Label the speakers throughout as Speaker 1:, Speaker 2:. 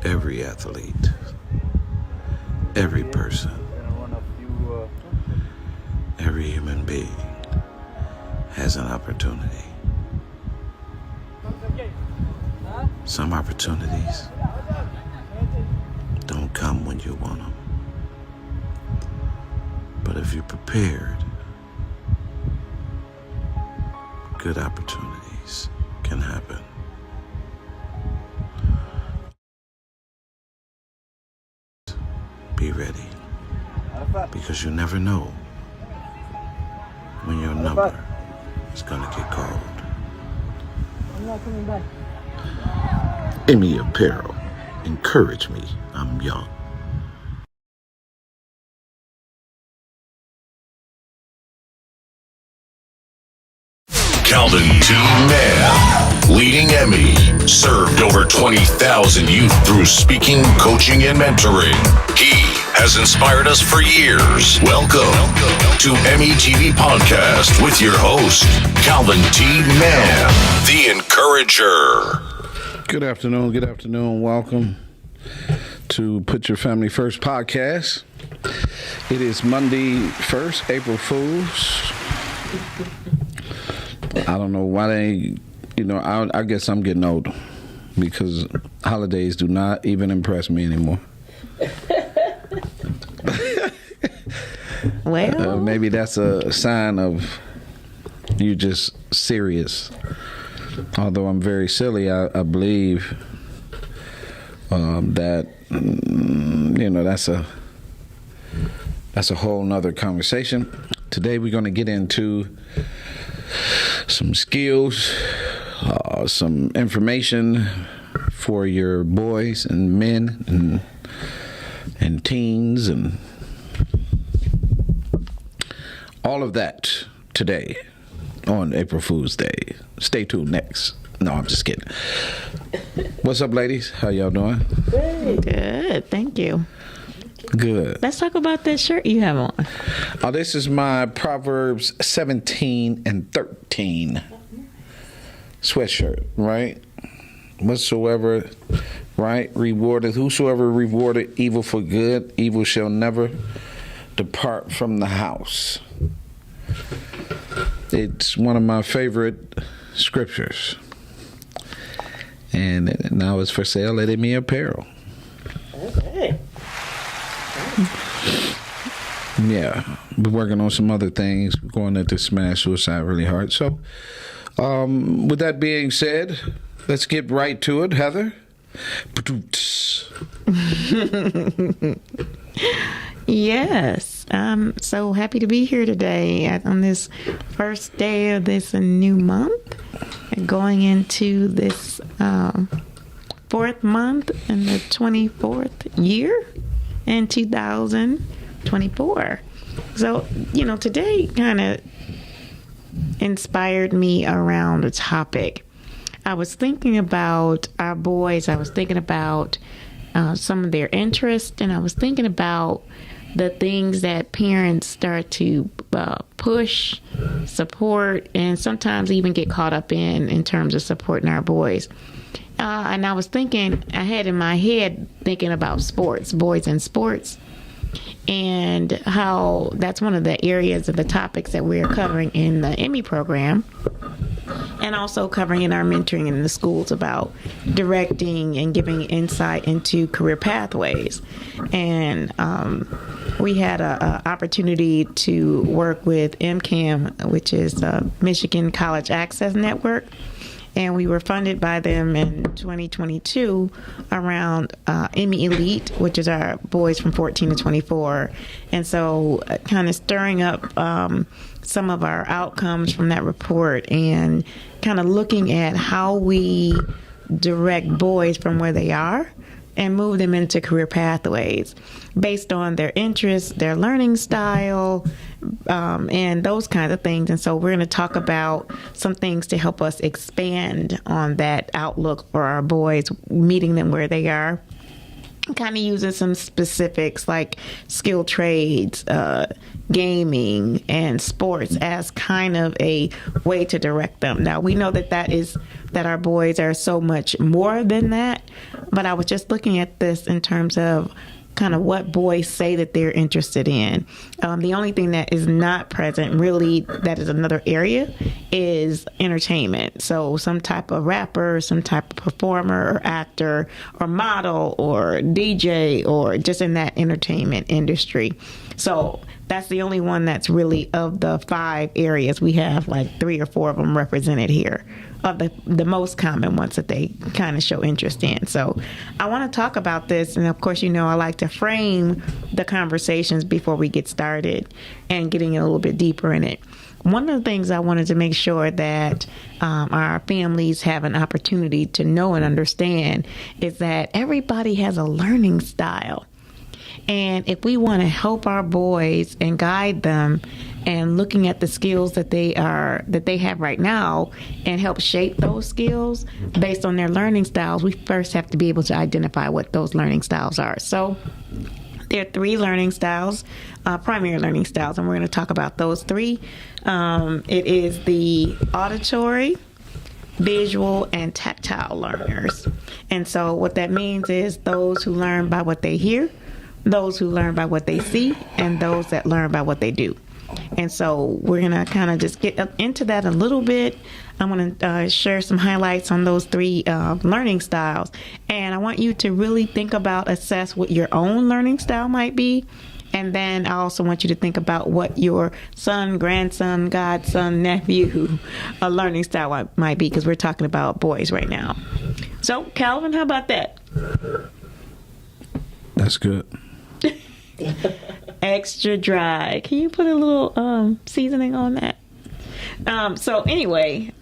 Speaker 1: every athlete, every person, every human being has an opportunity. Some opportunities don't come when you want them. But if you're prepared, good opportunities can happen. Be ready, because you never know when your number is gonna get called.
Speaker 2: I'm not coming back.
Speaker 1: Emmy Apparel, encourage me, I'm young.
Speaker 3: Calvin T. Mann, leading Emmy, served over 20,000 youth through speaking, coaching, and mentoring. He has inspired us for years. Welcome to Emmy TV Podcast with your host, Calvin T. Mann, the Encourager.
Speaker 1: Good afternoon. Welcome to Put Your Family First podcast. It is Monday 1st, April Fools. I don't know why they, I guess I'm getting old because holidays do not even impress me anymore.
Speaker 2: Well,
Speaker 1: maybe that's a sign of you just serious. Although I'm very silly, I believe that, that's a whole nother conversation. Today we're going to get into some skills, some information for your boys and men and teens and all of that today on April Fool's Day. Stay tuned next. No, I'm just kidding. What's up, ladies? How y'all doing?
Speaker 2: good. Thank you.
Speaker 1: Good.
Speaker 2: Let's talk about that shirt you have on.
Speaker 1: Oh, this is my Proverbs 17 and 13 sweatshirt, right? Whatsoever, right? Whosoever rewarded evil for good, evil shall never depart from the house. It's one of my favorite scriptures. And now it's for sale at Emmy Apparel.
Speaker 2: Okay.
Speaker 1: Yeah, we're working on some other things. We're going into Smash Suicide really hard. So, with that being said, let's get right to it, Heather.
Speaker 2: Yes. I'm so happy to be here today on this first day of this new month and going into this fourth month in the 24th year in 2024. So, today kind of inspired me around a topic. I was thinking about our boys. I was thinking about some of their interests, and I was thinking about the things that parents start to push, support, and sometimes even get caught up in terms of supporting our boys. And I was thinking, I had in my head thinking about sports, boys in sports, and how that's one of the areas of the topics that we're covering in the Emmy program, and also covering in our mentoring in the schools about directing and giving insight into career pathways. And we had an opportunity to work with MCAM, which is the Michigan College Access Network. And we were funded by them in 2022 around Emmy Elite, which is our boys from 14 to 24. And so kind of stirring up some of our outcomes from that report and kind of looking at how we direct boys from where they are and move them into career pathways based on their interests, their learning style, and those kinds of things. And so we're going to talk about some things to help us expand on that outlook for our boys, meeting them where they are. kind of using some specifics like skill trades, gaming, and sports as kind of a way to direct them. Now, we know that our boys are so much more than that, but I was just looking at this in terms of kind of what boys say that they're interested in. The only thing that is not present, really, that is another area, is entertainment. So some type of rapper, some type of performer or actor or model or DJ or just in that entertainment industry. So that's the only one that's really, of the 5 areas, we have like 3 or 4 of them represented here, of the most common ones that they kind of show interest in. So I want to talk about this, and of course, I like to frame the conversations before we get started and getting a little bit deeper in it. One of the things I wanted to make sure that our families have an opportunity to know and understand is that everybody has a learning style. And if we want to help our boys and guide them and looking at the skills that they have right now and help shape those skills based on their learning styles, we first have to be able to identify what those learning styles are. So there are 3 learning styles, primary learning styles, and we're going to talk about those 3. It is the auditory, visual, and tactile learners. And so what that means is those who learn by what they hear, those who learn by what they see, and those that learn by what they do. And so we're going to kind of just get into that a little bit. I'm going to share some highlights on those 3 learning styles. And I want you to really think about, assess what your own learning style might be. And then I also want you to think about what your son, grandson, godson, nephew learning style might be, because we're talking about boys right now. So, Calvin, how about that?
Speaker 1: That's good.
Speaker 2: Extra dry. Can you put a little seasoning on that? So anyway,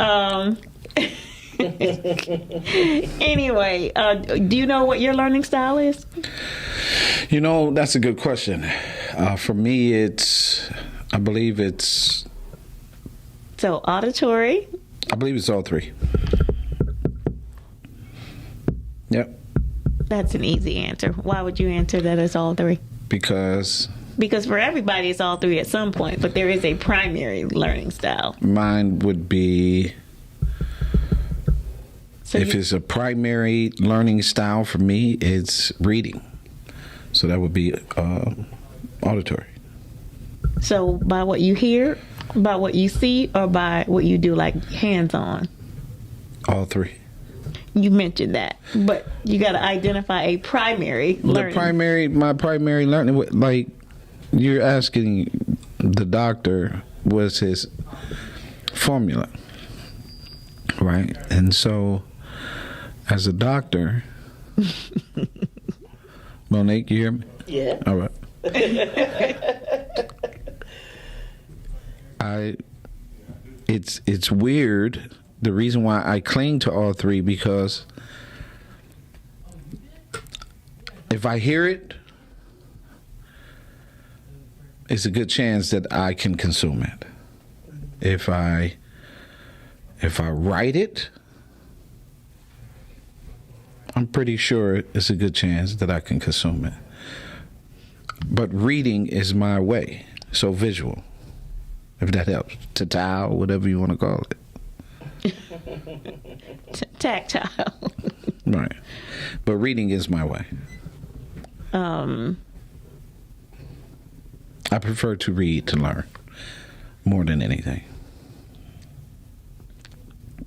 Speaker 2: do you know what your learning style is?
Speaker 1: That's a good question. For me, I believe it's
Speaker 2: so auditory.
Speaker 1: I believe it's all 3. Yep.
Speaker 2: That's an easy answer. Why would you answer that as all 3?
Speaker 1: Because
Speaker 2: for everybody, it's all 3 at some point, but there is a primary learning style.
Speaker 1: Mine would be, it's a primary learning style for me, it's reading. So that would be auditory.
Speaker 2: So by what you hear, by what you see, or by what you do, like hands-on?
Speaker 1: All 3.
Speaker 2: You mentioned that, but you got to identify a primary learning.
Speaker 1: My primary learning, like you're asking the doctor, was his formula, right? And so, as a doctor, Monique, you hear me?
Speaker 4: Yeah.
Speaker 1: All right. It's weird. The reason why I cling to all 3, because if I hear it, it's a good chance that I can consume it. If I write it, I'm pretty sure it's a good chance that I can consume it. But reading is my way, so visual, if that helps. Tactile, whatever you want to call it.
Speaker 2: Tactile.
Speaker 1: Right. But reading is my way. I prefer to read to learn more than anything.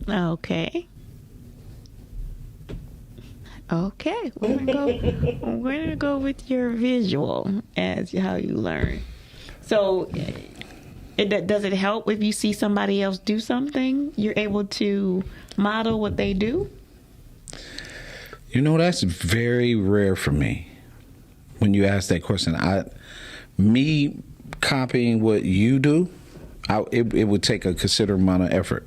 Speaker 2: Okay. We're gonna go with your visual as how you learn. So does it help if you see somebody else do something? You're able to model what they do?
Speaker 1: That's very rare for me. When you ask that question, me copying what you do, it would take a considerable amount of effort.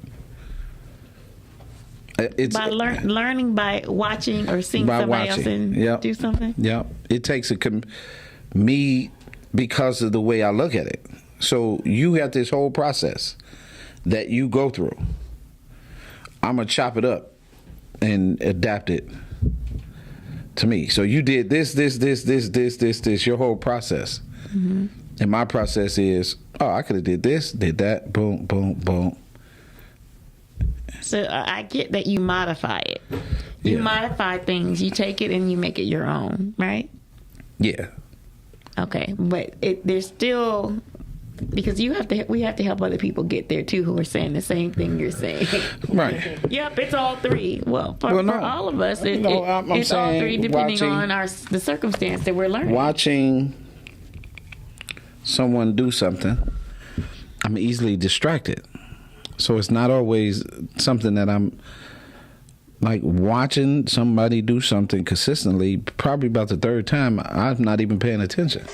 Speaker 2: Learning by watching or seeing somebody else do something?
Speaker 1: Yeah. It takes me because of the way I look at it. So you have this whole process that you go through. I'm going to chop it up and adapt it to me. So you did this, your whole process. Mm-hmm. And my process is, I could have did this, did that, boom, boom, boom.
Speaker 2: So I get that you modify it. You modify things. You take it and you make it your own, right?
Speaker 1: Yeah.
Speaker 2: Okay, but there's still, because we have to help other people get there too, who are saying the same thing you're saying.
Speaker 1: Right.
Speaker 2: Yep, it's all three. Well, for all of us, it's all three, depending on the circumstance that we're learning.
Speaker 1: Watching someone do something, I'm easily distracted. So it's not always something that I'm like watching somebody do something consistently. Probably about the third time, I'm not even paying attention.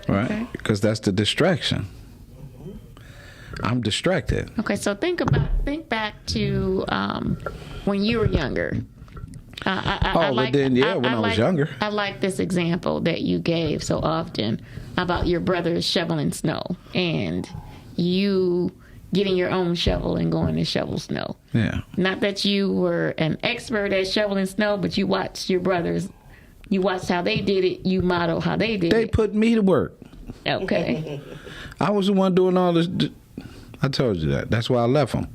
Speaker 1: Right? Because that's the distraction. I'm distracted.
Speaker 2: Okay, so think back to when you were younger.
Speaker 1: When I was younger.
Speaker 2: I like this example that you gave so often about your brother shoveling snow and you getting your own shovel and going to shovel snow.
Speaker 1: Yeah.
Speaker 2: Not that you were an expert at shoveling snow, but you watched your brothers. You watched how they did it. You modeled how they did it.
Speaker 1: They put me to work.
Speaker 2: Okay.
Speaker 1: I was the one doing all this. I told you that. That's why I left them.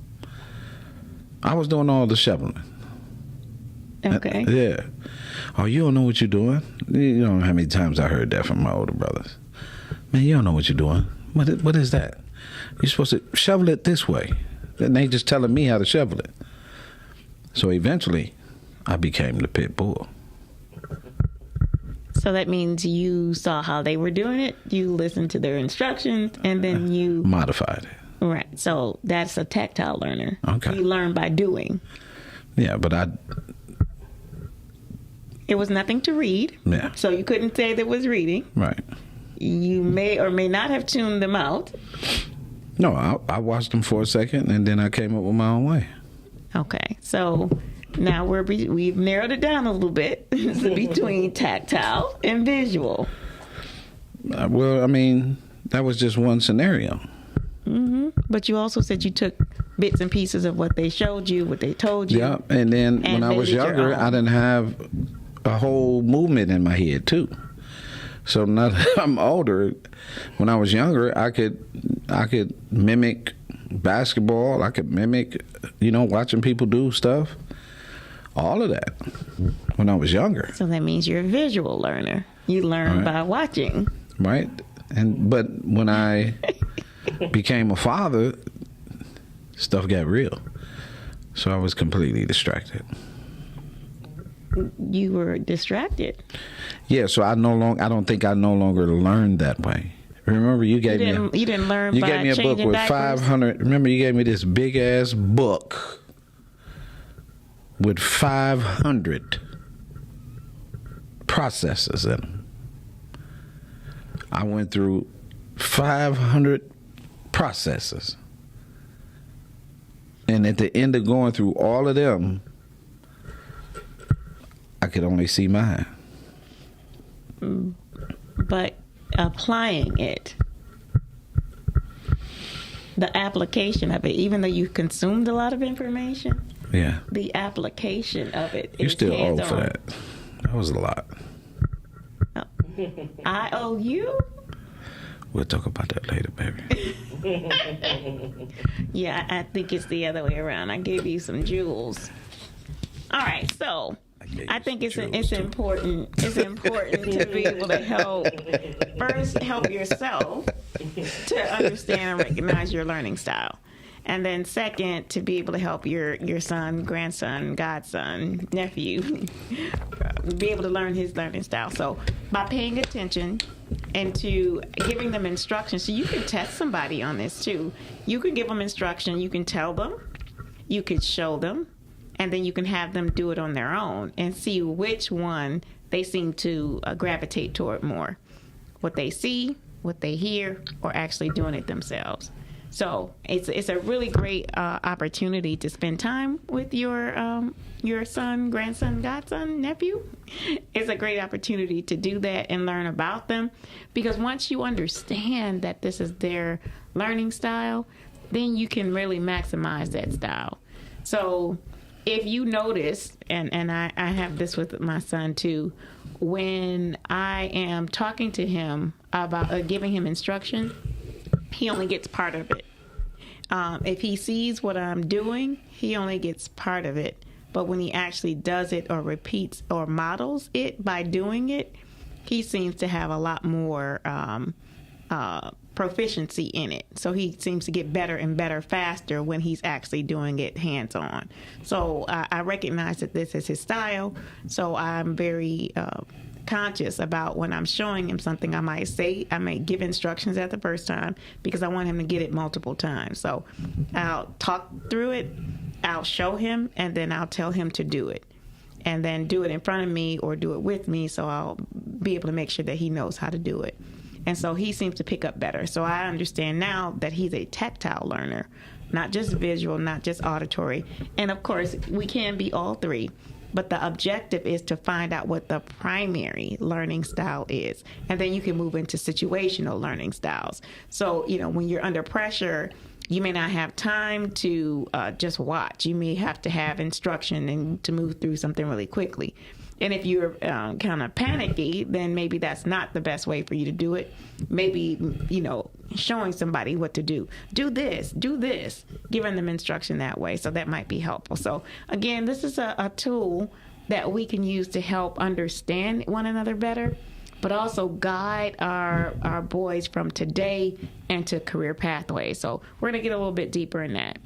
Speaker 1: I was doing all the shoveling.
Speaker 2: Okay.
Speaker 1: Yeah. Oh, you don't know what you're doing? You don't know how many times I heard that from my older brothers. Man, you don't know what you're doing. What is that? You're supposed to shovel it this way. And they just telling me how to shovel it. So eventually, I became the pit bull.
Speaker 2: So that means you saw how they were doing it, you listened to their instructions, and then you
Speaker 1: modified it.
Speaker 2: Right. So that's a tactile learner.
Speaker 1: Okay.
Speaker 2: You learn by doing.
Speaker 1: Yeah, but
Speaker 2: it was nothing to read.
Speaker 1: Yeah.
Speaker 2: So you couldn't say there was reading.
Speaker 1: Right.
Speaker 2: You may or may not have tuned them out.
Speaker 1: No, I watched them for a second, and then I came up with my own way.
Speaker 2: Okay. So now we've narrowed it down a little bit between tactile and visual.
Speaker 1: Well, I mean, that was just one scenario.
Speaker 2: Mm-hmm. But you also said you took bits and pieces of what they showed you, what they told you.
Speaker 1: Yeah, and then when I was younger, I didn't have a whole movement in my head too. So now that I'm older, when I was younger, I could mimic basketball. I could mimic, watching people do stuff. All of that when I was younger.
Speaker 2: So that means you're a visual learner. You learn by watching.
Speaker 1: Right. But when I became a father, stuff got real. So I was completely distracted.
Speaker 2: You were distracted.
Speaker 1: Yeah, so I don't think I no longer learned that way. Remember, you gave me a book with 500. Remember, you gave me this big ass book with 500 processes in them. I went through 500 processes, and at the end of going through all of them, I could only see mine.
Speaker 2: But applying it, the application of it, even though you consumed a lot of information, the application of it.
Speaker 1: You're still old for that. That was a lot.
Speaker 2: I owe you?
Speaker 1: We'll talk about that later, baby.
Speaker 2: Yeah, I think it's the other way around. I gave you some jewels. All right, so I think it's important. It's important to be able to help yourself to understand and recognize your learning style. And then second, to be able to help your son, grandson, godson, nephew, be able to learn his learning style. So by paying attention and to giving them instruction, so you can test somebody on this too. You can give them instruction, you can tell them, you could show them, and then you can have them do it on their own and see which one they seem to gravitate toward more. What they see, what they hear, or actually doing it themselves. So it's a really great opportunity to spend time with your son, grandson, godson, nephew. It's a great opportunity to do that and learn about them, because once you understand that this is their learning style, then you can really maximize that style. So if you notice, and I have this with my son too, when I am talking to him about giving him instruction, he only gets part of it. If he sees what I'm doing, he only gets part of it. But when he actually does it or repeats or models it by doing it, he seems to have a lot more proficiency in it. So he seems to get better and better faster when he's actually doing it hands-on. So I recognize that this is his style. So I'm very conscious about when I'm showing him something. I might give instructions at the first time because I want him to get it multiple times. So I'll talk through it, I'll show him, and then I'll tell him to do it. And then do it in front of me or do it with me, so I'll be able to make sure that he knows how to do it. And so he seems to pick up better. So I understand now that he's a tactile learner, not just visual, not just auditory. And of course, we can be all three. But the objective is to find out what the primary learning style is. And then you can move into situational learning styles. So, when you're under pressure, you may not have time to just watch. You may have to have instruction and to move through something really quickly. And if you're kind of panicky, then maybe that's not the best way for you to do it. Maybe, showing somebody what to do. Do this, giving them instruction that way. So that might be helpful. So again, this is a tool that we can use to help understand one another better, but also guide our boys from today into career pathways. So we're going to get a little bit deeper in that.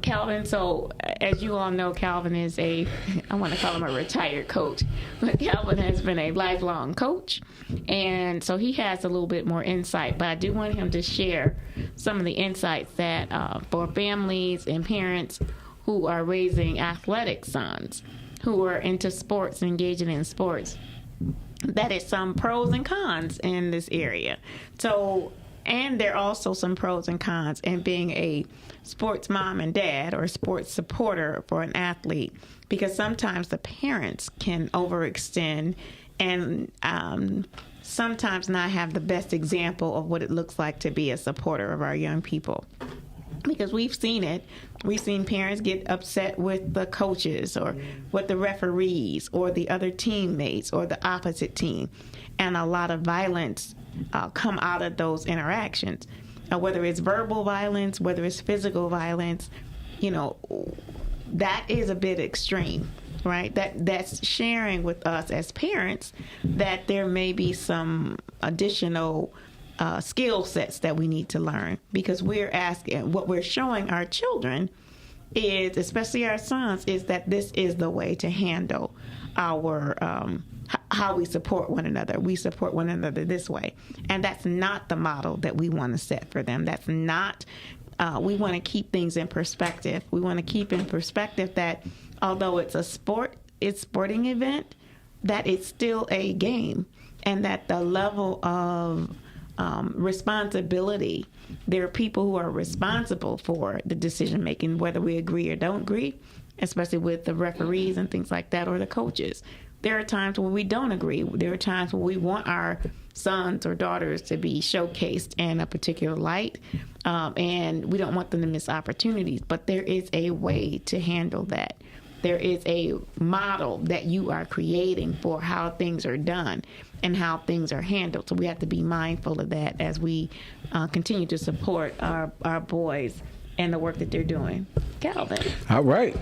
Speaker 2: Calvin, so as you all know, Calvin is I want to call him a retired coach, but Calvin has been a lifelong coach, and so he has a little bit more insight, but I do want him to share some of the insights that for families and parents who are raising athletic sons, who are into sports, engaging in sports, that is some pros and cons in this area. So, and there are also some pros and cons in being a sports mom and dad or sports supporter for an athlete, because sometimes the parents can overextend and sometimes not have the best example of what it looks like to be a supporter of our young people. Because we've seen it. We've seen parents get upset with the coaches or with the referees or the other teammates or the opposite team. And a lot of violence come out of those interactions. Whether it's verbal violence, whether it's physical violence, that is a bit extreme, right? That's sharing with us as parents that there may be some additional skill sets that we need to learn, because we're asking, what we're showing our children is, especially our sons, is that this is the way to handle our how we support one another. We support one another this way, and that's not the model that we want to set for them. That's not. We want to keep things in perspective. We want to keep in perspective that although it's a sporting event, that it's still a game, and that the level of responsibility, there are people who are responsible for the decision making, whether we agree or don't agree, especially with the referees and things like that, or the coaches. There are times when we don't agree. There are times when we want our sons or daughters to be showcased in a particular light, and we don't want them to miss opportunities. But there is a way to handle that. There is a model that you are creating for how things are done and how things are handled. So we have to be mindful of that as we continue to support our boys and the work that they're doing. Calvin.
Speaker 1: All right.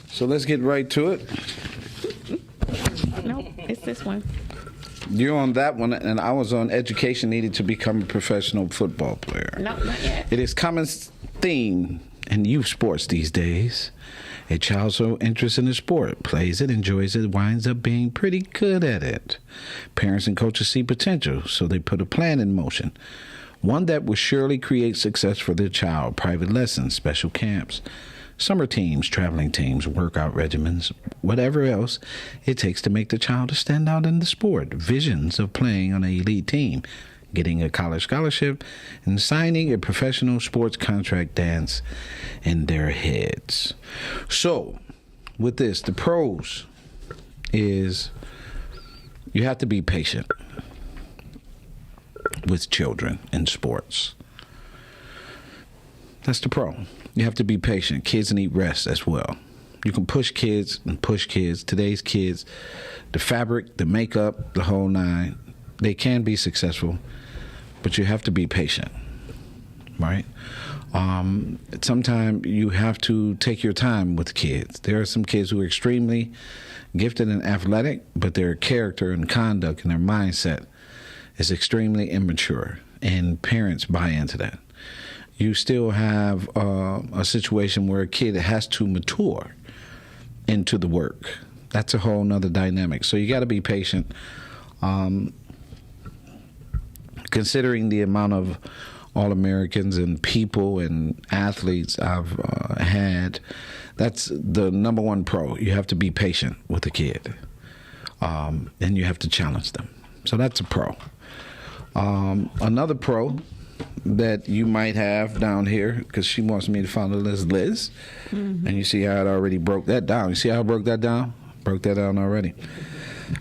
Speaker 1: So let's get right to it.
Speaker 2: Nope, it's this one.
Speaker 1: You're on that one, and I was on education needed to become a professional football player.
Speaker 2: No, not yet.
Speaker 1: It is common theme in youth sports these days. A child so interested in a sport, plays it, enjoys it, winds up being pretty good at it. Parents and coaches see potential, so they put a plan in motion. One that will surely create success for their child. Private lessons, special camps, summer teams, traveling teams, workout regimens, whatever else it takes to make the child a standout in the sport. Visions of playing on an elite team, getting a college scholarship, and signing a professional sports contract dance in their heads. So, with this, the pros is you have to be patient with children in sports. That's the pro. You have to be patient. Kids need rest as well. You can push kids and push kids. Today's kids, the fabric, the makeup, the whole nine, they can be successful, but you have to be patient, right? Sometimes you have to take your time with kids. There are some kids who are extremely gifted and athletic, but their character and conduct and their mindset is extremely immature, and parents buy into that. You still have a situation where a kid has to mature into the work. That's a whole nother dynamic. So you got to be patient. Considering the amount of All-Americans and people and athletes I've had, that's the number one pro. You have to be patient with a kid, and you have to challenge them. So that's a pro. Another pro that you might have down here, because she wants me to follow Liz. Mm-hmm. And you see how it already broke that down. You see how I broke that down? Broke that down already.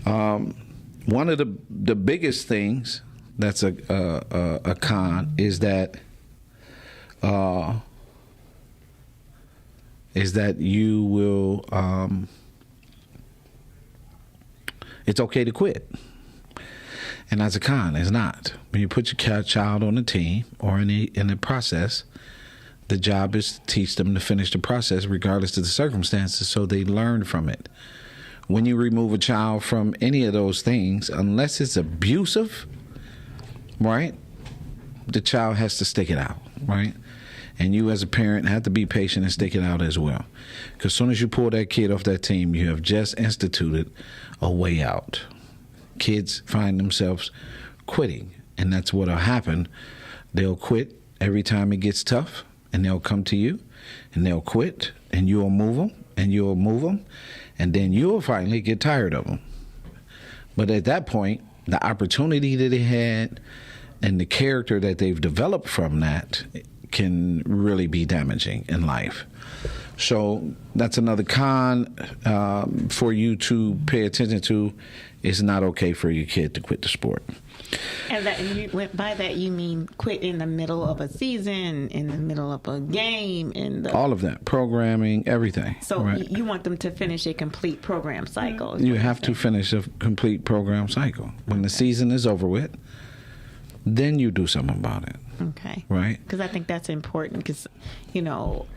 Speaker 1: One of the biggest things that's a con is that you will it's okay to quit. And that's a con. It's not. When you put your child on a team or in a process, the job is to teach them to finish the process regardless of the circumstances, so they learn from it. When you remove a child from any of those things, unless it's abusive, right, the child has to stick it out, right? And you as a parent have to be patient and stick it out as well. Because as soon as you pull that kid off that team, you have just instituted a way out. Kids find themselves quitting, and that's what'll happen. They'll quit every time it gets tough, and they'll come to you, and they'll quit, and you'll move them, and you'll move them, and then you'll finally get tired of them. But at that point, the opportunity that they had and the character that they've developed from that can really be damaging in life. So that's another con for you to pay attention to. It's not okay for your kid to quit the sport.
Speaker 2: And by that you mean quit in the middle of a season, in the middle of a game,
Speaker 1: all of that, programming, everything.
Speaker 2: So
Speaker 1: right?
Speaker 2: You want them to finish a complete program cycle.
Speaker 1: You have to finish a complete program cycle. When the season is over with, then you do something about it.
Speaker 2: Okay.
Speaker 1: Right?
Speaker 2: Because I think that's important. Because you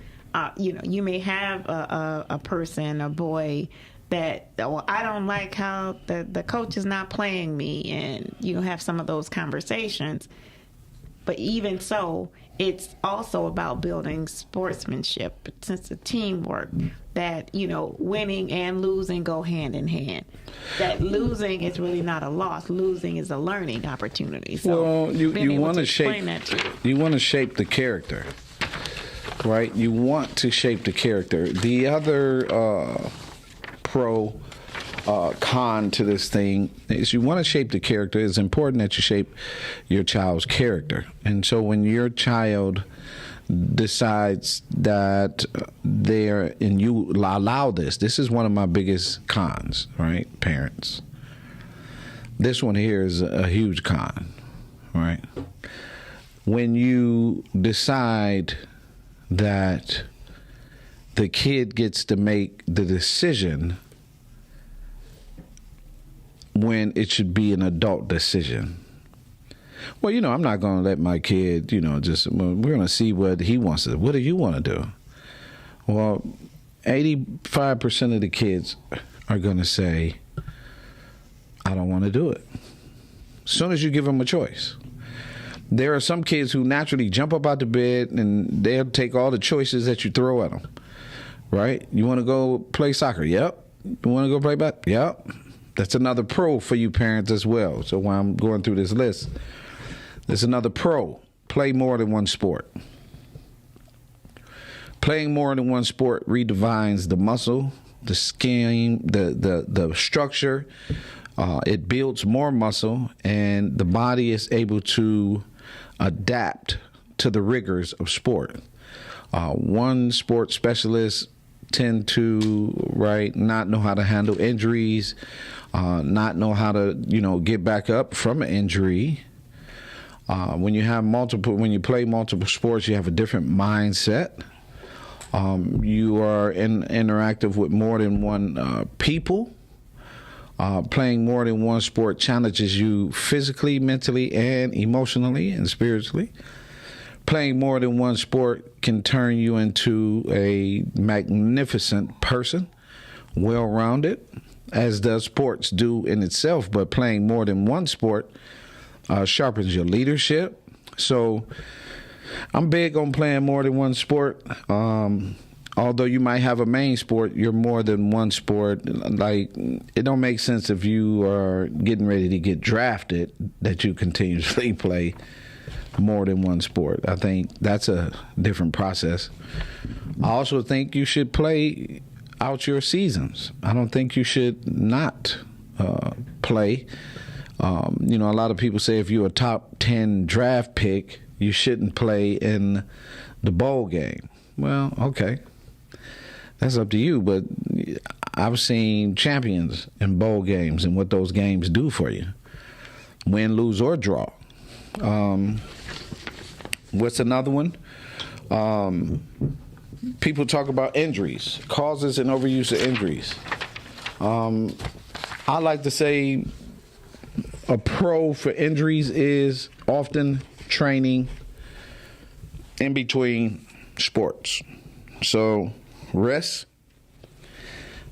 Speaker 2: may have a person, a boy, that, well, I don't like how the coach is not playing me, and you have some of those conversations. But even so, it's also about building sportsmanship, sense of teamwork, that, winning and losing go hand in hand. That losing is really not a loss. Losing is a learning opportunity. So
Speaker 1: you want to shape the character, right? You want to shape the character. The other con to this thing is you want to shape the character. It's important that you shape your child's character. And so when your child decides that and you allow this is one of my biggest cons, right? Parents. This one here is a huge con, right? When you decide that the kid gets to make the decision when it should be an adult decision. Well, I'm not going to let my kid, we're going to see what he wants to do. What do you want to do? Well, 85% of the kids are going to say, I don't want to do it. As soon as you give them a choice. There are some kids who naturally jump up out the bed and they'll take all the choices that you throw at them. Right? You want to go play soccer? Yep. You want to go play basketball? Yep. That's another pro for you parents as well. So while I'm going through this list, there's another pro. Play more than one sport. Playing more than one sport redefines the muscle, the scheme, the structure. It builds more muscle, and the body is able to adapt to the rigors of sport. One sport specialist tend to not know how to handle injuries, not know how to get back up from an injury, When you play multiple sports, you have a different mindset. You are interactive with more than one people. Playing more than one sport challenges you physically, mentally, and emotionally and spiritually. Playing more than one sport can turn you into a magnificent person, well-rounded, as does sports do in itself. But playing more than one sport sharpens your leadership. So I'm big on playing more than one sport. Although you might have a main sport, you're more than one sport. Like, it don't make sense if you are getting ready to get drafted that you continuously play more than one sport. I think that's a different process. I also think you should play out your seasons. I don't think you should not play. A lot of people say if you're a top 10 draft pick, you shouldn't play in the bowl game. Well, okay. That's up to you, but I've seen champions in bowl games and what those games do for you. Win, lose, or draw. What's another one? People talk about injuries, causes and overuse of injuries. I like to say a pro for injuries is often training in between sports. So rest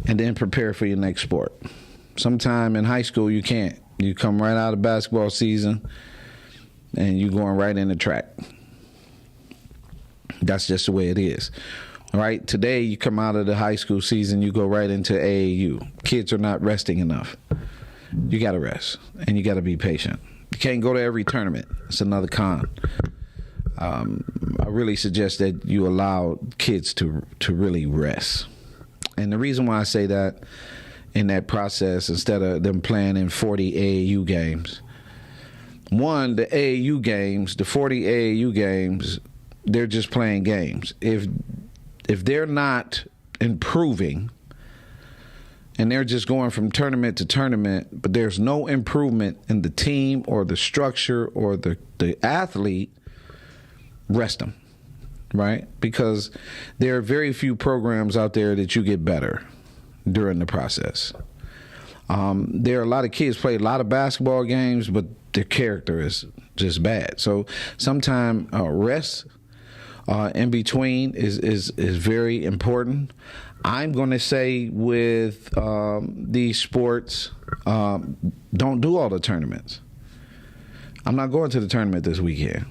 Speaker 1: and then prepare for your next sport. Sometime in high school you can't. You come right out of basketball season and you're going right into track. That's just the way it is. All right, today you come out of the high school season, you go right into AAU. Kids are not resting enough. You got to rest, and you got to be patient. You can't go to every tournament. It's another con. I really suggest that you allow kids to really rest. And the reason why I say that in that process, instead of them playing in 40 AAU games, one, the AAU games, the 40 AAU games, they're just playing games. If they're not improving and they're just going from tournament to tournament, but there's no improvement in the team or the structure or the athlete, rest them, right? Because there are very few programs out there that you get better during the process. There are a lot of kids play a lot of basketball games, but their character is just bad. So sometimes rest in between is very important. I'm going to say with these sports, don't do all the tournaments. I'm not going to the tournament this weekend,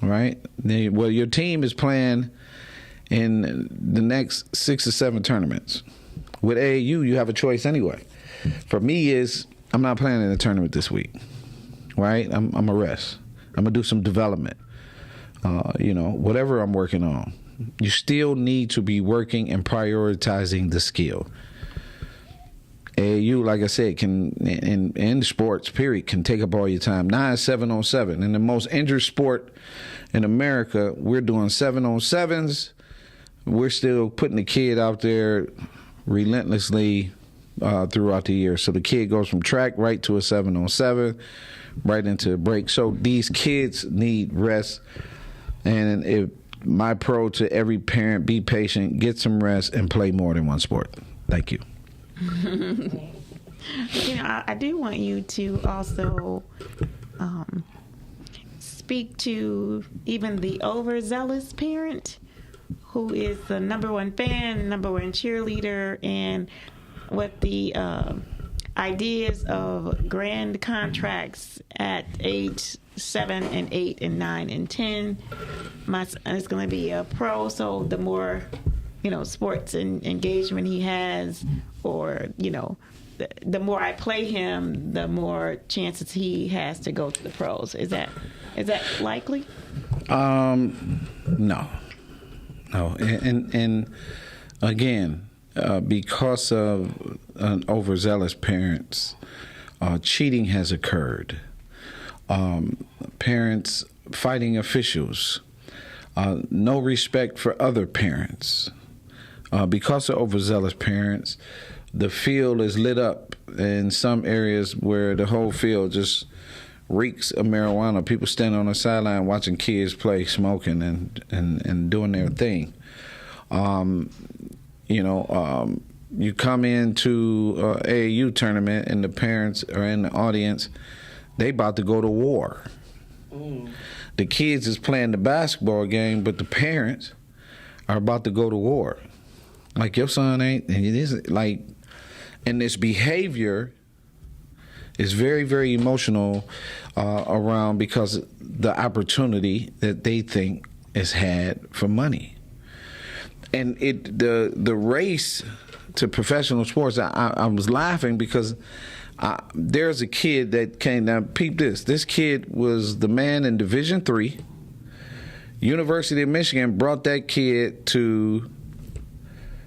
Speaker 1: right? Well, your team is playing in the next 6 or 7 tournaments. With AAU, you have a choice anyway. For me, I'm not playing in a tournament this week, right? I'm a rest. I'm going to do some development. Whatever I'm working on, you still need to be working and prioritizing the skill. AAU, like I said, can in sports, period, can take up all your time. 9 7-on-7. In the most injured sport in America, we're doing 7-on-7s. We're still putting the kid out there relentlessly throughout the year. So the kid goes from track right to a 7-on-7, right into a break. So these kids need rest. And if my pro to every parent, be patient, get some rest, and play more than one sport. Thank you.
Speaker 2: I do want you to also speak to even the overzealous parent who is the number one fan, number one cheerleader, and what the ideas of grand contracts at age 7 and 8 and 9 and 10. My son is going to be a pro, so the more sports and engagement he has, or the more I play him, the more chances he has to go to the pros. Is that likely?
Speaker 1: No, and again, because of overzealous parents, cheating has occurred. Parents fighting officials, no respect for other parents. Because of overzealous parents, the field is lit up in some areas where the whole field just reeks of marijuana. People standing on the sideline watching kids play, smoking and doing their thing. You come into AAU tournament and the parents are in the audience. They about to go to war. The kids is playing the basketball game, but the parents are about to go to war. Like, your son ain't, and it isn't like, and this behavior is very, very emotional around because the opportunity that they think is had for money. And the race to professional sports, I was laughing because there's a kid that came down. Peep this. This kid was the man in Division III. University of Michigan brought that kid to,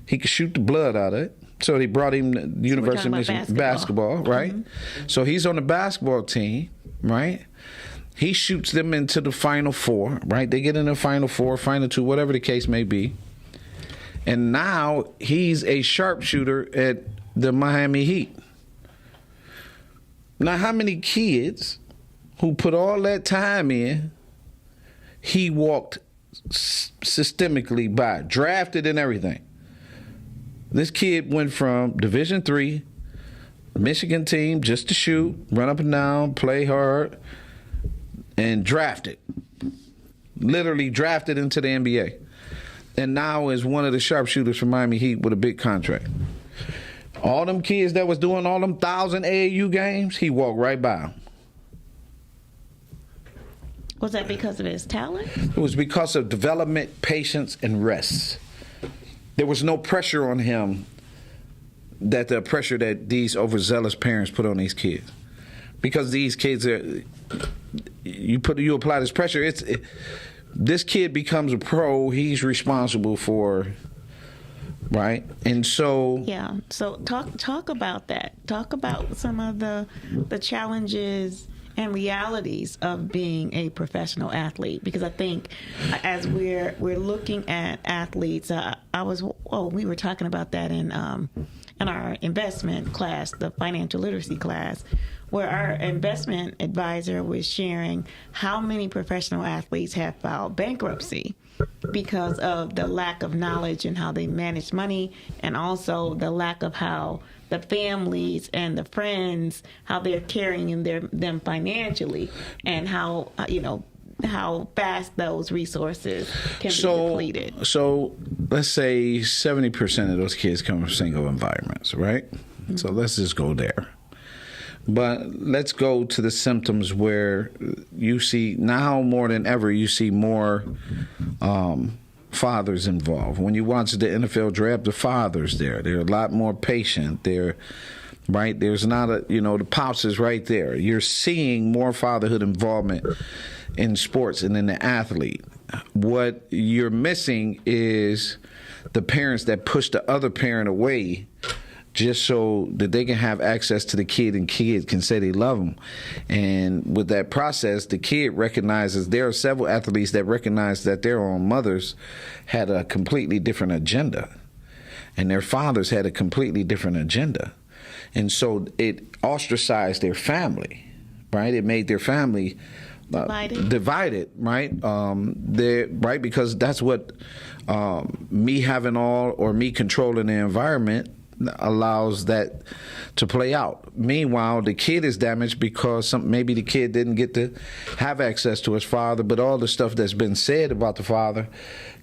Speaker 1: he could shoot the blood out of it. So they brought him to the University of Michigan basketball, right? Mm-hmm. So he's on the basketball team, right? He shoots them into the Final Four, right? They get in the Final Four, Final Two, whatever the case may be. And now he's a sharpshooter at the Miami Heat. Now, how many kids who put all that time in, he walked systemically by, drafted and everything? This kid went from Division III, Michigan team, just to shoot, run up and down, play hard, and drafted. Literally drafted into the NBA. And now is one of the sharpshooters for Miami Heat with a big contract. All them kids that was doing all them 1,000 AAU games, he walked right by them.
Speaker 2: Was that because of his talent?
Speaker 1: It was because of development, patience, and rest. There was no pressure on him that the pressure that these overzealous parents put on these kids. Because these kids are, you apply this pressure, this kid becomes a pro, he's responsible for, right? And so
Speaker 2: yeah. So talk about that. Talk about some of the challenges and realities of being a professional athlete, because I think as we're looking at athletes, we were talking about that in our investment class, the financial literacy class, where our investment advisor was sharing how many professional athletes have filed bankruptcy because of the lack of knowledge in how they manage money, and also the lack of how the families and the friends, how they're carrying them financially, and how fast those resources can be depleted.
Speaker 1: So let's say 70% of those kids come from single environments, right? Mm-hmm. So let's just go there. But let's go to the symptoms where you see, now more than ever, you see more fathers involved. When you watch the NFL draft, the fathers there. They're a lot more patient. They're, right? There's not the pops is right there. You're seeing more fatherhood involvement in sports and in the athlete. What you're missing is the parents that push the other parent away just so that they can have access to the kid and kid can say they love them. And with that process, the kid recognizes, there are several athletes that recognize that their own mothers had a completely different agenda and their fathers had a completely different agenda. And so it ostracized their family, right? It made their family divided, right? Right, because that's what me having all or me controlling the environment allows that to play out. Meanwhile, the kid is damaged because maybe the kid didn't get to have access to his father, but all the stuff that's been said about the father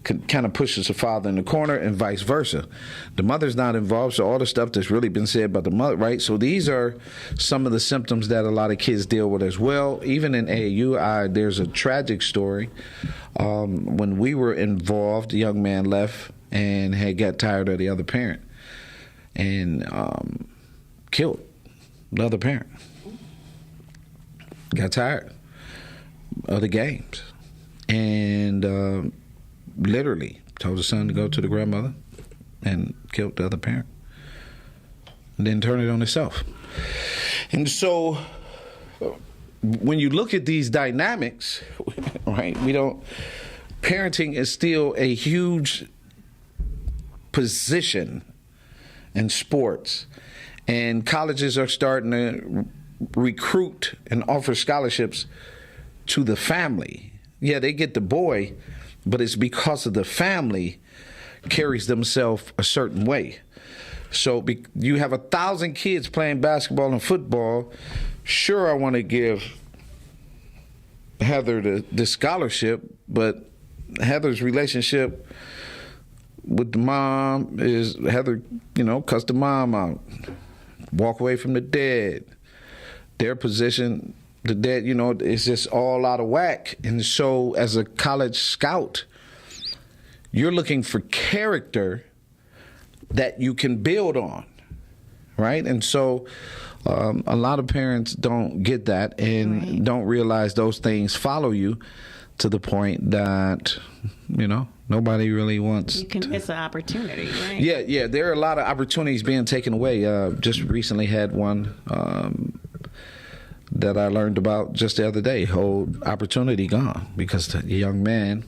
Speaker 1: kind of pushes the father in the corner and vice versa. The mother's not involved, so all the stuff that's really been said about the mother, right? So these are some of the symptoms that a lot of kids deal with as well. Even in AAU, there's a tragic story. When we were involved, a young man left and had got tired of the other parent and killed the other parent. Got tired of the games and literally told the son to go to the grandmother and killed the other parent and then turned it on himself. And so when you look at these dynamics, right, parenting is still a huge position in sports, and colleges are starting to recruit and offer scholarships to the family. Yeah, they get the boy, but it's because of the family carries themselves a certain way. So you have 1,000 kids playing basketball and football. Sure, I want to give Heather the scholarship, but Heather's relationship with the mom is Heather, cuss the mom out, walk away from the dad. Their position, the dad, is just all out of whack. And so as a college scout, you're looking for character that you can build on, right? And so a lot of parents don't get that and don't realize those things follow you to the point that, nobody really wants.
Speaker 2: You can miss an opportunity, right?
Speaker 1: Yeah. There are a lot of opportunities being taken away. Just recently had one that I learned about just the other day. Whole opportunity gone because the young man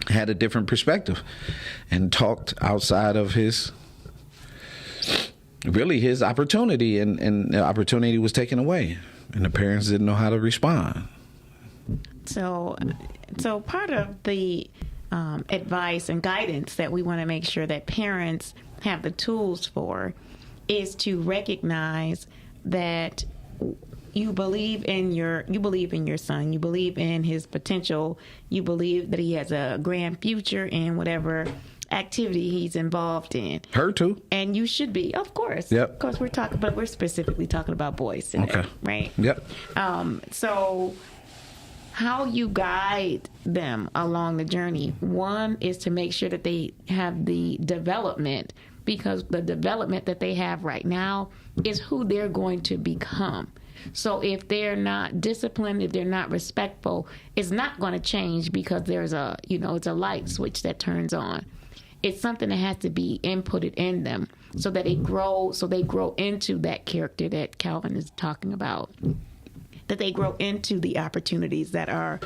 Speaker 1: had a different perspective and talked outside of his opportunity, and the opportunity was taken away, and the parents didn't know how to respond.
Speaker 2: So part of the advice and guidance that we want to make sure that parents have the tools for is to recognize that you believe in your son, you believe in his potential, you believe that he has a grand future in whatever activity he's involved in.
Speaker 1: Her too.
Speaker 2: And you should be, of course.
Speaker 1: Yep.
Speaker 2: Of course, we're specifically talking about boys today,
Speaker 1: okay.
Speaker 2: Right?
Speaker 1: Yep.
Speaker 2: So how you guide them along the journey, one is to make sure that they have the development, because the development that they have right now is who they're going to become. So if they're not disciplined, if they're not respectful, it's not going to change because there's it's a light switch that turns on. It's something that has to be inputted in them so that they grow into that character that Calvin is talking about, that they grow into the opportunities that are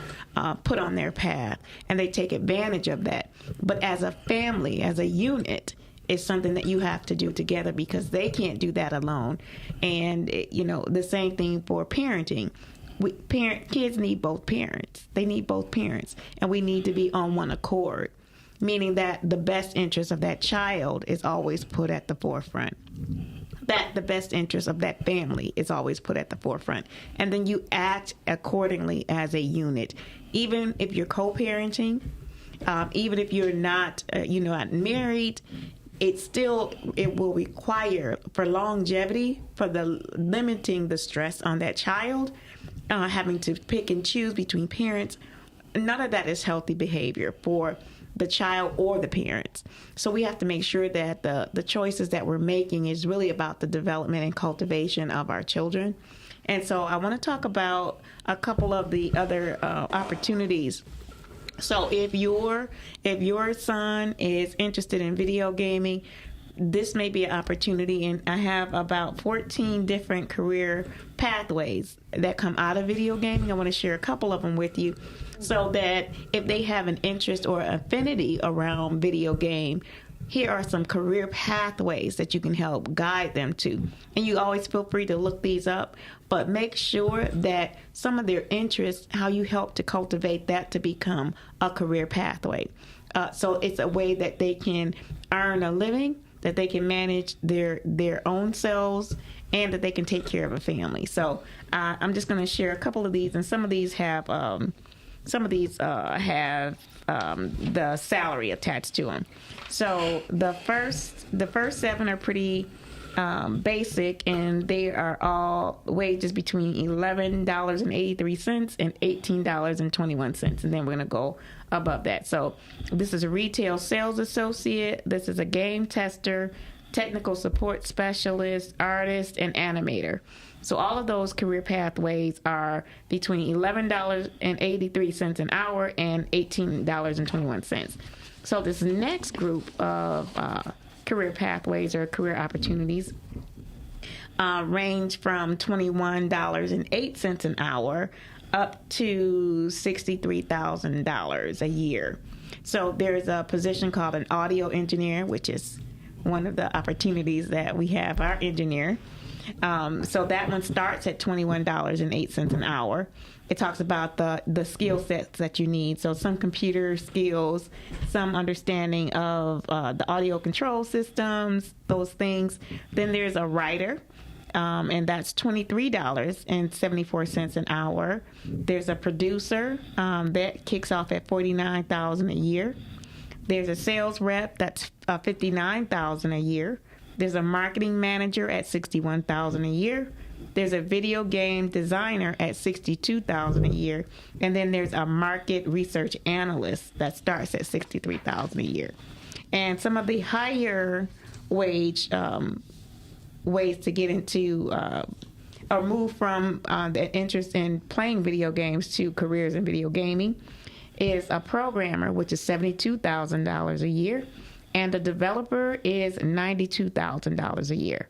Speaker 2: put on their path, and they take advantage of that. But as a family, as a unit, it's something that you have to do together because they can't do that alone. And, the same thing for parenting. Kids need both parents. They need both parents. And we need to be on one accord, meaning that the best interest of that child is always put at the forefront. That the best interest of that family is always put at the forefront. And then you act accordingly as a unit. Even if you're co-parenting, even if you're not married, it will require, for longevity, for limiting the stress on that child, having to pick and choose between parents. None of that is healthy behavior for the child or the parents. So we have to make sure that the choices that we're making is really about the development and cultivation of our children. And so I want to talk about a couple of the other opportunities. So if your son is interested in video gaming, this may be an opportunity, and I have about 14 different career pathways that come out of video gaming. I want to share a couple of them with you so that if they have an interest or affinity around video game, here are some career pathways that you can help guide them to. And you always feel free to look these up, but make sure that some of their interests, how you help to cultivate that to become a career pathway. So it's a way that they can earn a living, that they can manage their own selves, and that they can take care of a family. So I'm just going to share a couple of these, and some of these have the salary attached to them. So the first 7 are pretty basic, and they are all wages between $11.83 and $18.21, and then we're going to go above that. So this is a retail sales associate, this is a game tester, technical support specialist, artist, and animator. So all of those career pathways are between $11.83 an hour and $18.21. So this next group of career pathways or career opportunities range from $21.08 an hour up to $63,000 a year. So there's a position called an audio engineer, which is one of the opportunities that we have our engineer. So that one starts at $21.08 an hour. It talks about the skill sets that you need. So some computer skills, some understanding of the audio control systems, those things. Then there's a writer. And that's $23.74 an hour. There's a producer that kicks off at $49,000 a year. There's a sales rep that's $59,000 a year. There's a marketing manager at $61,000 a year. There's a video game designer at $62,000 a year, and then there's a market research analyst that starts at $63,000 a year. And some of the higher wage ways to get into or move from the interest in playing video games to careers in video gaming is a programmer, which is $72,000 a year, and a developer is $92,000 a year.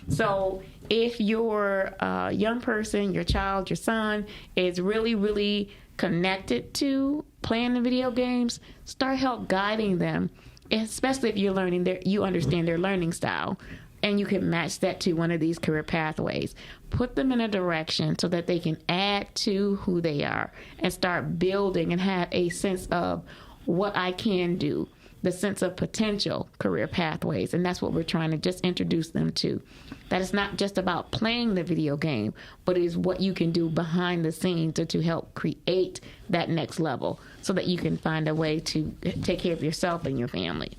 Speaker 2: So if your young person, your child, your son is really, really connected to playing the video games, start help guiding them, especially if you're learning you understand their learning style. And you can match that to one of these career pathways. Put them in a direction so that they can add to who they are and start building and have a sense of what I can do, the sense of potential career pathways. And that's what we're trying to just introduce them to. That it's not just about playing the video game, but it is what you can do behind the scenes to help create that next level so that you can find a way to take care of yourself and your family.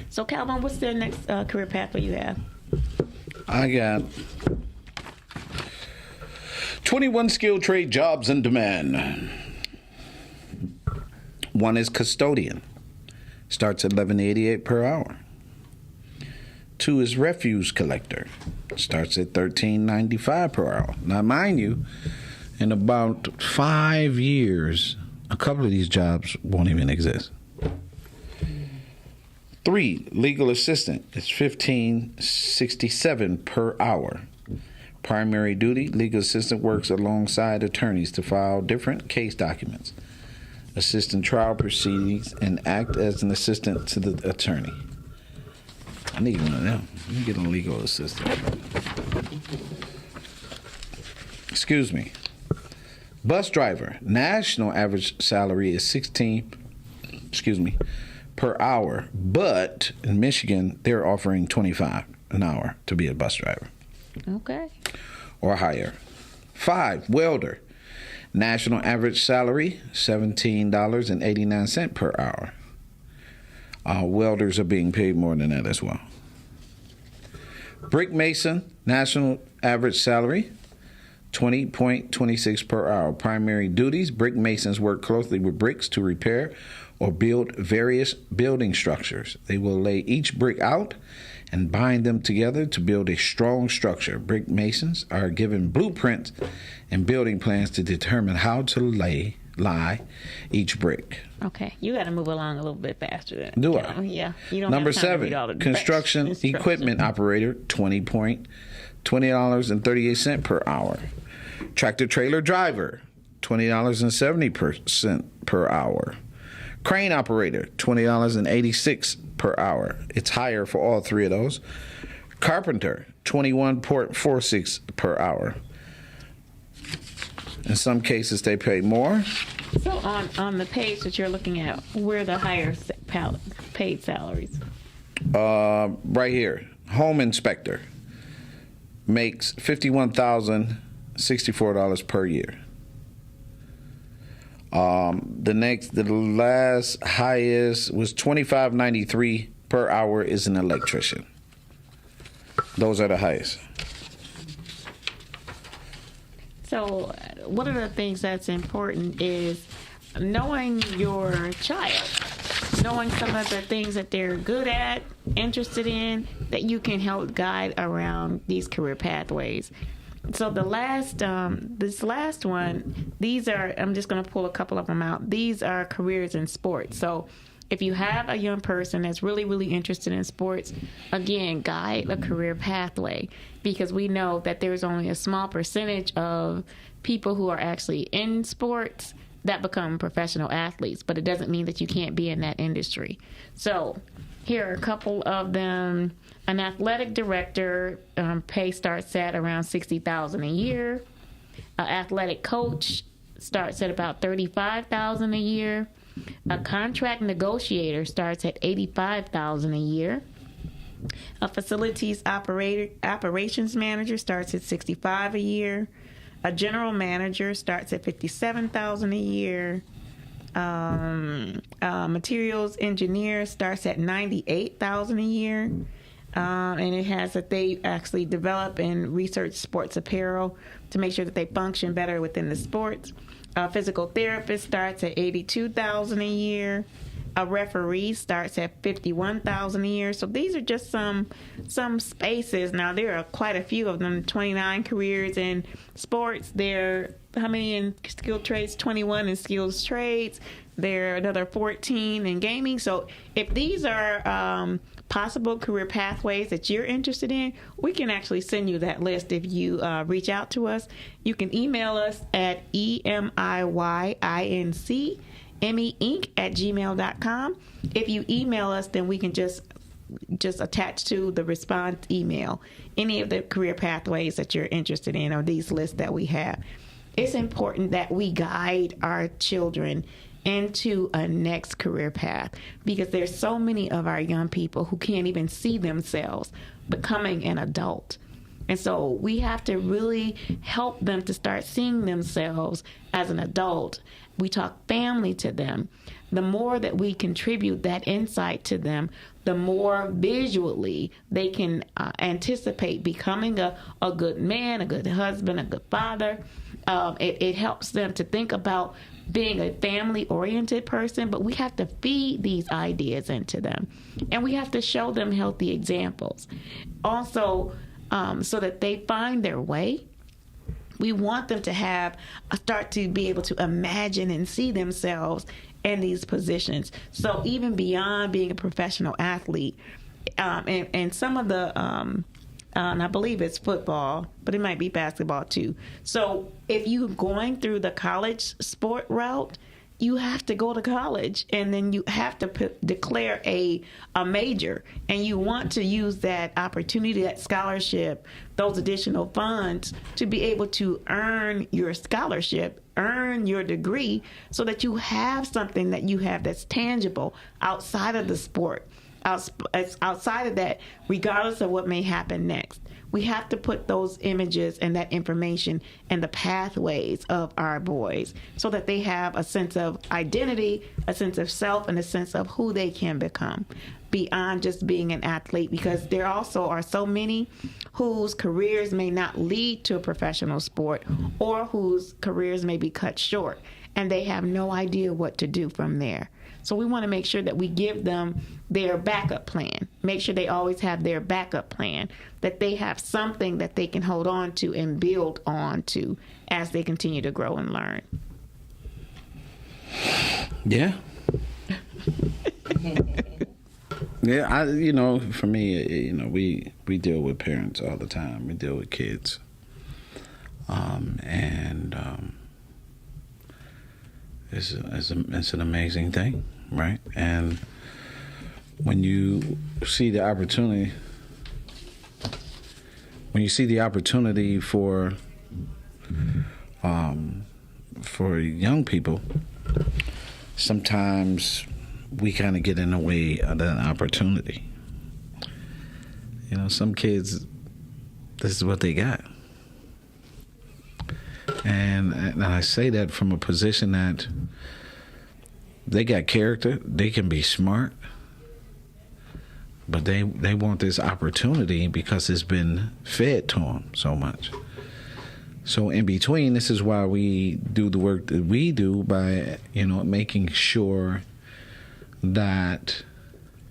Speaker 2: So, Calvin, what's the next career pathway you have?
Speaker 1: I got 21 skilled trade jobs in demand. One is custodian. Starts at $11.88 per hour. 2 is refuse collector. Starts at $13.95 per hour. Now, mind you, in about 5 years, a couple of these jobs won't even exist. 3, legal assistant. It's $15.67 per hour. Primary duty, legal assistant works alongside attorneys to file different case documents, assist in trial proceedings, and act as an assistant to the attorney. I need one of them. Let me get a legal assistant. Excuse me. Bus driver. National average salary is $16 per hour, but in Michigan they're offering $25 an hour to be a bus driver.
Speaker 2: Okay.
Speaker 1: Or higher. 5, welder. National average salary $17.89 per hour. Welders are being paid more than that as well. Brick mason. National average salary $20.26 per hour. Primary duties. Brick masons work closely with bricks to repair or build various building structures. They will lay each brick out and bind them together to build a strong structure. Brick masons are given blueprints and building plans to determine how to lie each brick.
Speaker 2: Okay, you got to move along a little bit faster than
Speaker 1: Do I?
Speaker 2: Yeah. You don't
Speaker 1: Number
Speaker 2: have time to
Speaker 1: 7,
Speaker 2: read all the
Speaker 1: construction equipment operator, $20.38 per hour. Tractor trailer driver, $20.70 per hour. Crane operator, $20.86 per hour. It's higher for all 3 of those. Carpenter, $21.46 per hour. In some cases, they pay more.
Speaker 2: So on the page that you're looking at, where are the higher paid salaries?
Speaker 1: Right here, home inspector makes $51,064 per year. The last highest was $25.93 per hour is an electrician. Those are the highest.
Speaker 2: So one of the things that's important is knowing your child, knowing some of the things that they're good at, interested in, that you can help guide around these career pathways. So this last one, these are, I'm just going to pull a couple of them out. These are careers in sports. So if you have a young person that's really, really interested in sports, again, guide a career pathway, because we know that there's only a small percentage of people who are actually in sports that become professional athletes, but it doesn't mean that you can't be in that industry. So here are a couple of them. An athletic director pay starts at around $60,000 a year. An athletic coach starts at about $35,000 a year. A contract negotiator starts at $85,000 a year. A facilities operations manager starts at $65,000 a year. A general manager starts at $57,000 a year. Materials engineer starts at $98,000 a year. And it has that they actually develop and research sports apparel to make sure that they function better within the sports. A physical therapist starts at $82,000 a year. A referee starts at $51,000 a year. So these are just some spaces. Now there are quite a few of them. 29 careers in sports. There, how many in skilled trades? 21 in skilled trades. There are another 14 in gaming. So if these are possible career pathways that you're interested in, we can actually send you that list if you reach out to us. You can email us at emiyinc@gmail.com. If you email us, then we can just attach to the response email any of the career pathways that you're interested in or these lists that we have. It's important that we guide our children into a next career path, because there's so many of our young people who can't even see themselves becoming an adult. And so we have to really help them to start seeing themselves as an adult. We talk family to them. The more that we contribute that insight to them, the more visually they can anticipate becoming a good man, a good husband, a good father. It helps them to think about being a family-oriented person, but we have to feed these ideas into them. And we have to show them healthy examples. Also, so that they find their way. We want them to start to be able to imagine and see themselves in these positions. So even beyond being a professional athlete, and some of the, and I believe it's football, but it might be basketball too. So if you're going through the college sport route, you have to go to college, and then you have to declare a major, and you want to use that opportunity, that scholarship, those additional funds to be able to earn your scholarship, earn your degree, so that you have something that you have that's tangible outside of the sport, outside of that, regardless of what may happen next. We have to put those images and that information in the pathways of our boys so that they have a sense of identity, a sense of self, and a sense of who they can become beyond just being an athlete, because there also are so many whose careers may not lead to a professional sport or whose careers may be cut short and they have no idea what to do from there. So we want to make sure that we give them their backup plan. Make sure they always have their backup plan, that they have something that they can hold on to and build on to as they continue to grow and learn.
Speaker 1: Yeah. Yeah, for me, we deal with parents all the time. We deal with kids. It's an amazing thing, right? And when you see the opportunity, for young people, sometimes we kind of get in the way of that opportunity. Some kids, this is what they got. And I say that from a position that they got character, they can be smart, but they want this opportunity because it's been fed to them so much. So in between, this is why we do the work that we do by, making sure that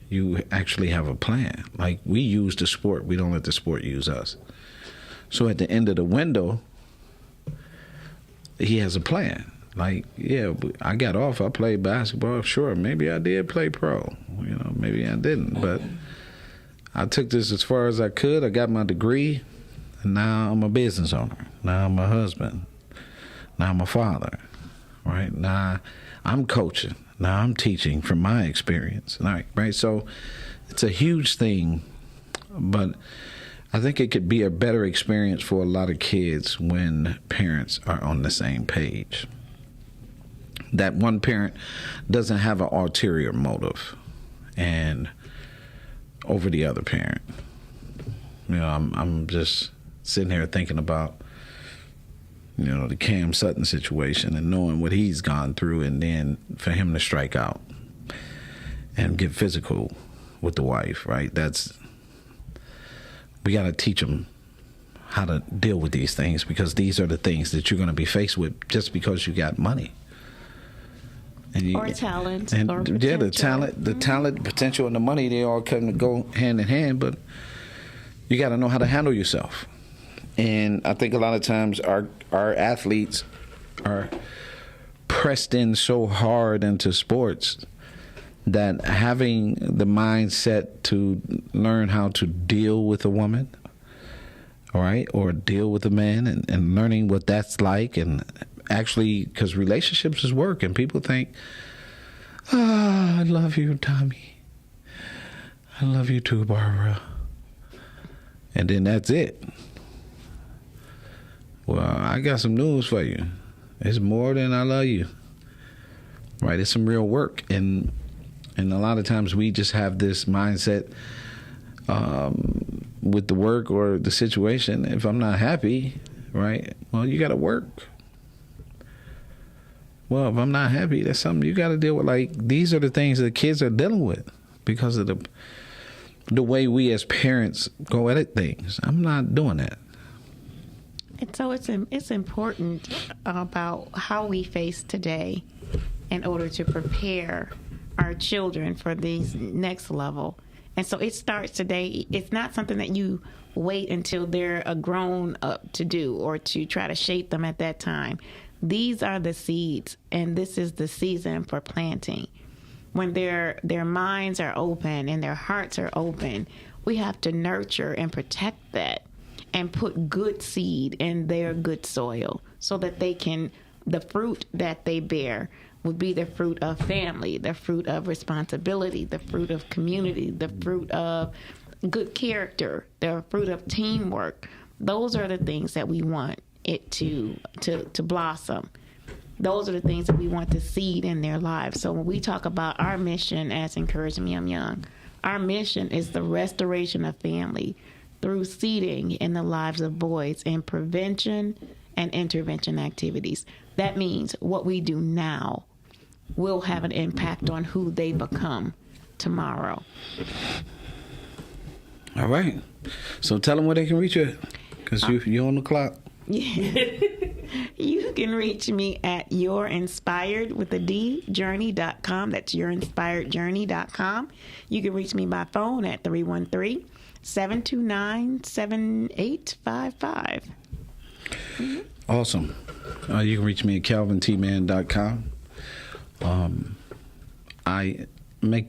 Speaker 1: you actually have a plan. Like, we use the sport, we don't let the sport use us. So at the end of the window, he has a plan. Like, yeah, I got off, I played basketball. Sure, maybe I did play pro. Maybe I didn't. But I took this as far as I could. I got my degree, and now I'm a business owner. Now I'm a husband. Now I'm a father, right? Now I'm coaching. Now I'm teaching from my experience, right? So it's a huge thing, but I think it could be a better experience for a lot of kids when parents are on the same page. That one parent doesn't have an ulterior motive and over the other parent. You know, I'm just sitting here thinking about, you know, the Cam Sutton situation and knowing what he's gone through, and then for him to strike out and get physical with the wife, right? We got to teach them how to deal with these things, because these are the things that you're going to be faced with just because you got money.
Speaker 2: Or talent.
Speaker 1: And
Speaker 2: or
Speaker 1: yeah, the talent, potential, and the money, they all come to go hand in hand, but you got to know how to handle yourself. And I think a lot of times our athletes are pressed in so hard into sports that having the mindset to learn how to deal with a woman, all right, or deal with a man, and learning what that's like, and actually, because relationships is work, and people think, I love you, Tommy. I love you too, Barbara. And then that's it. Well, I got some news for you. It's more than I love you. Right? It's some real work. And a lot of times we just have this mindset with the work or the situation. If I'm not happy, right? Well, you got to work. Well, if I'm not happy, that's something you got to deal with. Like, these are the things that kids are dealing with because of the way we as parents go at things. I'm not doing that.
Speaker 2: And so it's important about how we face today in order to prepare our children for this next level. And so it starts today. It's not something that you wait until they're a grown up to do or to try to shape them at that time. These are the seeds, and this is the season for planting. When their minds are open and their hearts are open, we have to nurture and protect that and put good seed in their good soil so that the fruit that they bear would be the fruit of family, the fruit of responsibility, the fruit of community, the fruit of good character, the fruit of teamwork. Those are the things that we want it to blossom. Those are the things that we want to seed in their lives. So when we talk about our mission as Encouraging Me I'm Young, our mission is the restoration of family through seeding in the lives of boys in prevention and intervention activities. That means what we do now will have an impact on who they become tomorrow.
Speaker 1: All right. So tell them where they can reach you, because you're on the clock.
Speaker 2: Yeah. You can reach me at yourinspiredjourney.com. That's yourinspiredjourney.com. You can reach me by phone at 313-729-7855.
Speaker 1: Awesome. You can reach me at calvintman.com. I make